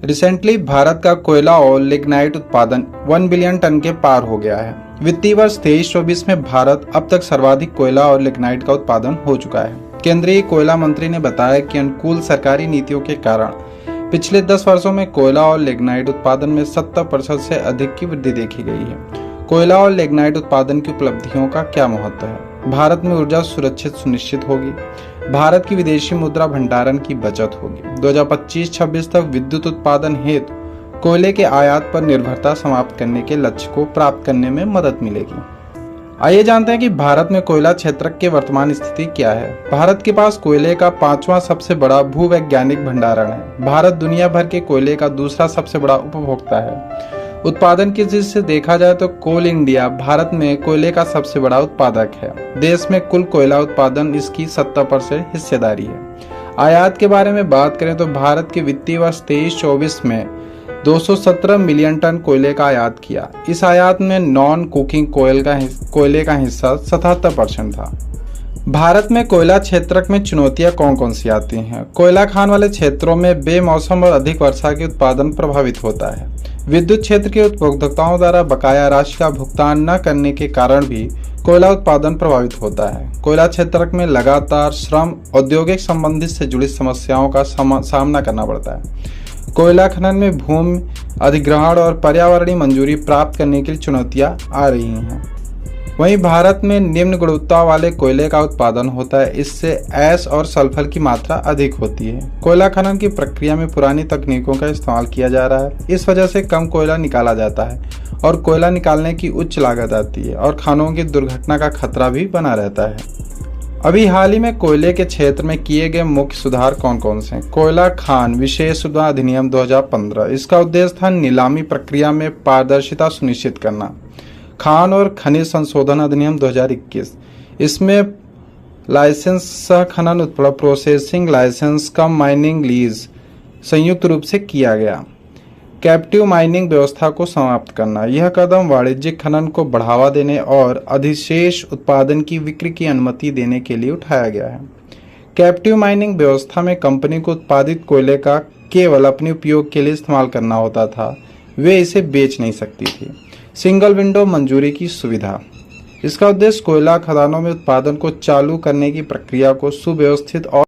Recently Bharat का कोयला और लिग्नाइट उत्पादन 1 बिलियन टन के पार हो गया है। वित्तीय वर्ष 23-24 में भारत अब तक सर्वाधिक कोयला और लिग्नाइट का उत्पादन हो चुका है। केंद्रीय कोयला मंत्री ने बताया कि अनुकूल सरकारी नीतियों के कारण पिछले 10 वर्षों में कोयला और लिग्नाइट उत्पादन में 70% से अधिक की वृद्धि देखी गई है। कोयला और लिग्नाइट उत्पादन की उपलब्धियों का क्या महत्व है? भारत में ऊर्जा सुरक्षित सुनिश्चित होगी। भारत की विदेशी मुद्रा भंडारण की बचत होगी। 2025-26 तक विद्युत उत्पादन हेतु कोयले के आयात पर निर्भरता समाप्त करने के लक्ष्य को प्राप्त करने में मदद मिलेगी। आइए जानते हैं कि भारत में कोयला क्षेत्रक की वर्तमान स्थिति क्या है। भारत के पास कोयले का 5वां सबसे बड़ा भूवैज्ञानिक भंडारण है। भारत दुनिया भर के कोयले का दूसरा सबसे बड़ा उपभोक्ता है। उत्पादन की दृष्टि से देखा जाए तो कोल इंडिया भारत में कोयले का सबसे बड़ा उत्पादक है। देश में कुल कोयला उत्पादन इसकी 70% हिस्सेदारी है। आयात के बारे में बात करें तो भारत के वित्तीय वर्ष 23-24 में 217 मिलियन टन कोयले का आयात किया। इस आयात में नॉन कुकिंग कोयले का हिस्सा 77% था। भारत में कोयला क्षेत्रक में चुनौतियां कौन कौन सी आती हैं? कोयला खान वाले क्षेत्रों में बेमौसम और अधिक वर्षा के उत्पादन प्रभावित होता है। विद्युत क्षेत्र के उपभोक्ताओं द्वारा बकाया राशि का भुगतान न करने के कारण भी कोयला उत्पादन प्रभावित होता है। कोयला क्षेत्रक में लगातार श्रम, औद्योगिक संबंधित से जुड़ी समस्याओं का सामना करना पड़ता है। कोयला खनन में भूमि अधिग्रहण और पर्यावरणीय मंजूरी प्राप्त करने के लिए चुनौतियां आ रही हैं। वहीं भारत में निम्न गुणवत्ता वाले कोयले का उत्पादन होता है। इससे ऐश और सल्फर की मात्रा अधिक होती है। कोयला खनन की प्रक्रिया में पुरानी तकनीकों का इस्तेमाल किया जा रहा है। इस वजह से कम कोयला निकाला जाता है और कोयला निकालने की उच्च लागत आती है और खानों की दुर्घटना का खतरा भी बना रहता है। अभी हाल ही में कोयले के क्षेत्र में किए गए मुख्य सुधार कौन कौन से हैं? कोयला खान विशेष सुधार अधिनियम 2015। इसका उद्देश्य था नीलामी प्रक्रिया में पारदर्शिता सुनिश्चित करना। खान और खनिज संशोधन अधिनियम 2021। इसमें लाइसेंस सह खनन प्रोसेसिंग लाइसेंस कम माइनिंग लीज संयुक्त रूप से किया गया। कैप्टिव माइनिंग व्यवस्था को समाप्त करना। यह कदम वाणिज्यिक खनन को बढ़ावा देने और अधिशेष उत्पादन की बिक्री की अनुमति देने के लिए उठाया गया है। कैप्टिव माइनिंग व्यवस्था में कंपनी को उत्पादित कोयले का केवल अपने उपयोग के लिए इस्तेमाल करना होता था, वे इसे बेच नहीं सकती थी। सिंगल विंडो मंजूरी की सुविधा। इसका उद्देश्य कोयला खदानों में उत्पादन को चालू करने की प्रक्रिया को सुव्यवस्थित और